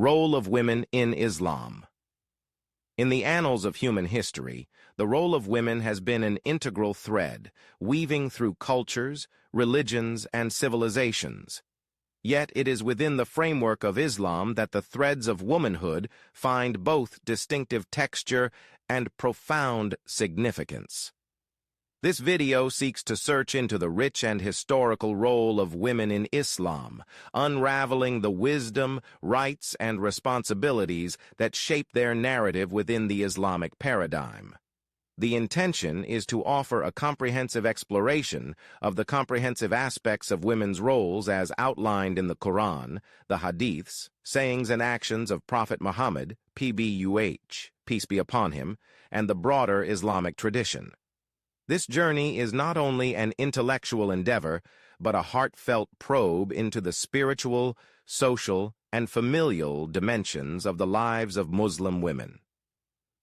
Role of Women in Islam. In the annals of human history, the role of women has been an integral thread, weaving through cultures, religions, and civilizations. Yet it is within the framework of Islam that the threads of womanhood find both distinctive texture and profound significance. This video seeks to search into the rich and historical role of women in Islam, unraveling the wisdom, rights, and responsibilities that shape their narrative within the Islamic paradigm. The intention is to offer a comprehensive exploration of the comprehensive aspects of women's roles as outlined in the Quran, the Hadiths, sayings and actions of Prophet Muhammad, PBUH, peace be upon him, and the broader Islamic tradition. This journey is not only an intellectual endeavor, but a heartfelt probe into the spiritual, social, and familial dimensions of the lives of Muslim women.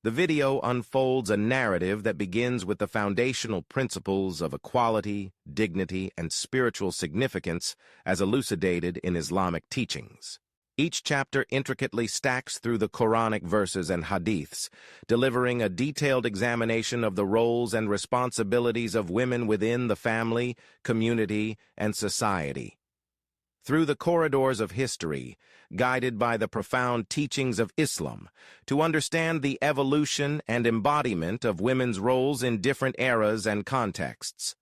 The video unfolds a narrative that begins with the foundational principles of equality, dignity, and spiritual significance as elucidated in Islamic teachings. Each chapter intricately stacks through the Quranic verses and Hadiths, delivering a detailed examination of the roles and responsibilities of women within the family, community, and society. Through the corridors of history, guided by the profound teachings of Islam, to understand the evolution and embodiment of women's roles in different eras and contexts.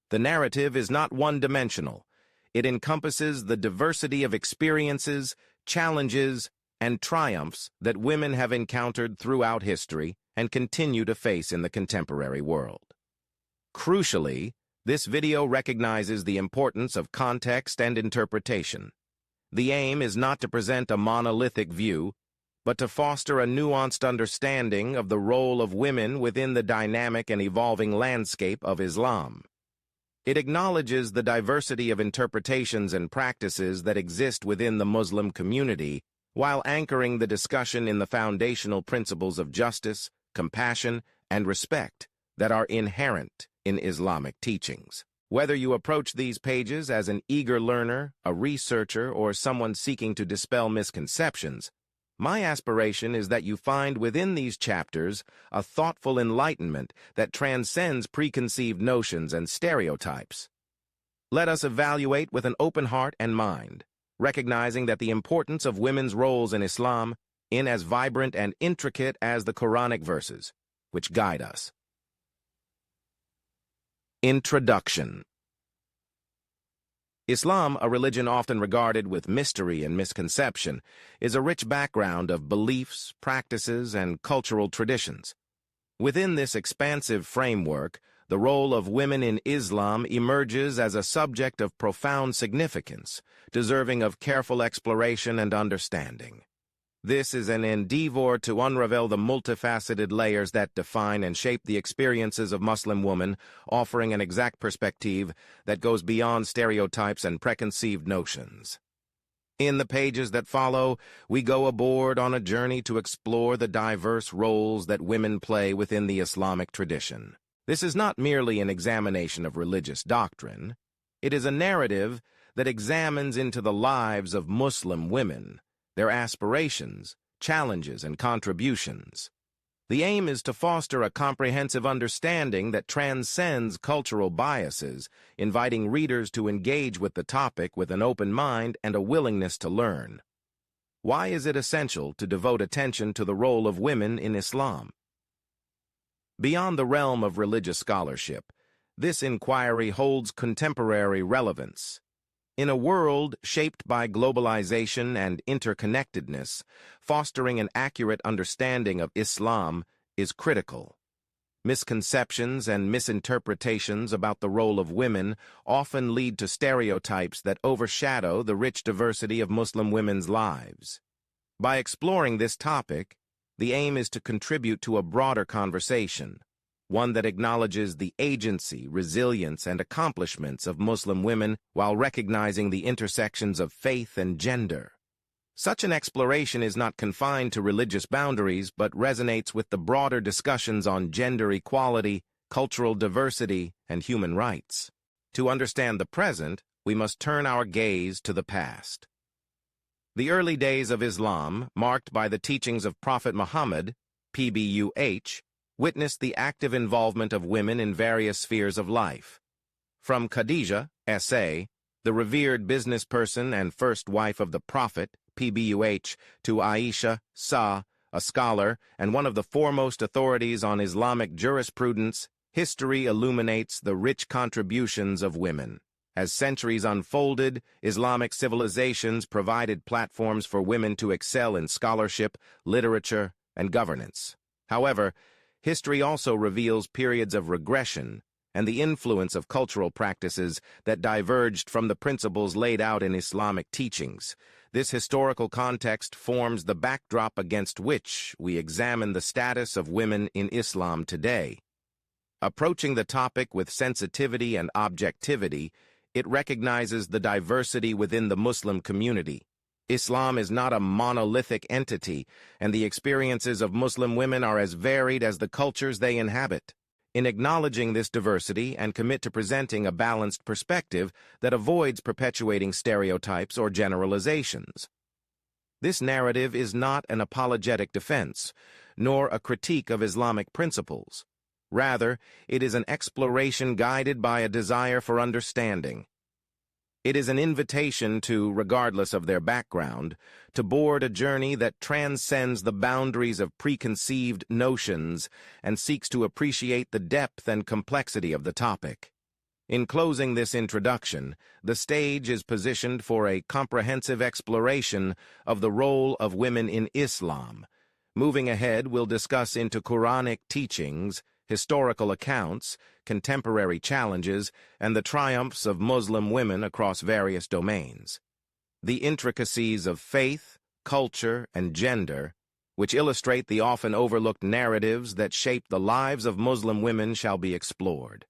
The narrative is not one-dimensional. It encompasses the diversity of experiences, challenges, and triumphs that women have encountered throughout history and continue to face in the contemporary world. Crucially, this video recognizes the importance of context and interpretation. The aim is not to present a monolithic view, but to foster a nuanced understanding of the role of women within the dynamic and evolving landscape of Islam. It acknowledges the diversity of interpretations and practices that exist within the Muslim community, while anchoring the discussion in the foundational principles of justice, compassion, and respect that are inherent in Islamic teachings. Whether you approach these pages as an eager learner, a researcher, or someone seeking to dispel misconceptions, my aspiration is that you find within these chapters a thoughtful enlightenment that transcends preconceived notions and stereotypes. Let us evaluate with an open heart and mind, recognizing that the importance of women's roles in Islam is as vibrant and intricate as the Quranic verses, which guide us. Introduction. Islam, a religion often regarded with mystery and misconception, is a rich background of beliefs, practices, and cultural traditions. Within this expansive framework, the role of women in Islam emerges as a subject of profound significance, deserving of careful exploration and understanding. This is an endeavor to unravel the multifaceted layers that define and shape the experiences of Muslim women, offering an exact perspective that goes beyond stereotypes and preconceived notions. In the pages that follow, we go aboard on a journey to explore the diverse roles that women play within the Islamic tradition. This is not merely an examination of religious doctrine. It is a narrative that examines into the lives of Muslim women, their aspirations, challenges, and contributions. The aim is to foster a comprehensive understanding that transcends cultural biases, inviting readers to engage with the topic with an open mind and a willingness to learn. Why is it essential to devote attention to the role of women in Islam? Beyond the realm of religious scholarship, this inquiry holds contemporary relevance. In a world shaped by globalization and interconnectedness, fostering an accurate understanding of Islam is critical. Misconceptions and misinterpretations about the role of women often lead to stereotypes that overshadow the rich diversity of Muslim women's lives. By exploring this topic, the aim is to contribute to a broader conversation, one that acknowledges the agency, resilience, and accomplishments of Muslim women while recognizing the intersections of faith and gender. Such an exploration is not confined to religious boundaries, but resonates with the broader discussions on gender equality, cultural diversity, and human rights. To understand the present, we must turn our gaze to the past. The early days of Islam, marked by the teachings of Prophet Muhammad, PBUH, witnessed the active involvement of women in various spheres of life. From Khadija, S.A., the revered business person and first wife of the Prophet, PBUH, to Aisha, Sa, a scholar and one of the foremost authorities on Islamic jurisprudence, history illuminates the rich contributions of women. As centuries unfolded, Islamic civilizations provided platforms for women to excel in scholarship, literature, and governance. However, history also reveals periods of regression and the influence of cultural practices that diverged from the principles laid out in Islamic teachings. This historical context forms the backdrop against which we examine the status of women in Islam today. Approaching the topic with sensitivity and objectivity, it recognizes the diversity within the Muslim community. Islam is not a monolithic entity, and the experiences of Muslim women are as varied as the cultures they inhabit. In acknowledging this diversity and commit to presenting a balanced perspective that avoids perpetuating stereotypes or generalizations. This narrative is not an apologetic defense, nor a critique of Islamic principles. Rather, it is an exploration guided by a desire for understanding. It is an invitation to, regardless of their background, to board a journey that transcends the boundaries of preconceived notions and seeks to appreciate the depth and complexity of the topic. In closing this introduction, the stage is positioned for a comprehensive exploration of the role of women in Islam. Moving ahead, we'll discuss into Quranic teachings, historical accounts, contemporary challenges, and the triumphs of Muslim women across various domains. The intricacies of faith, culture, and gender, which illustrate the often overlooked narratives that shape the lives of Muslim women, shall be explored.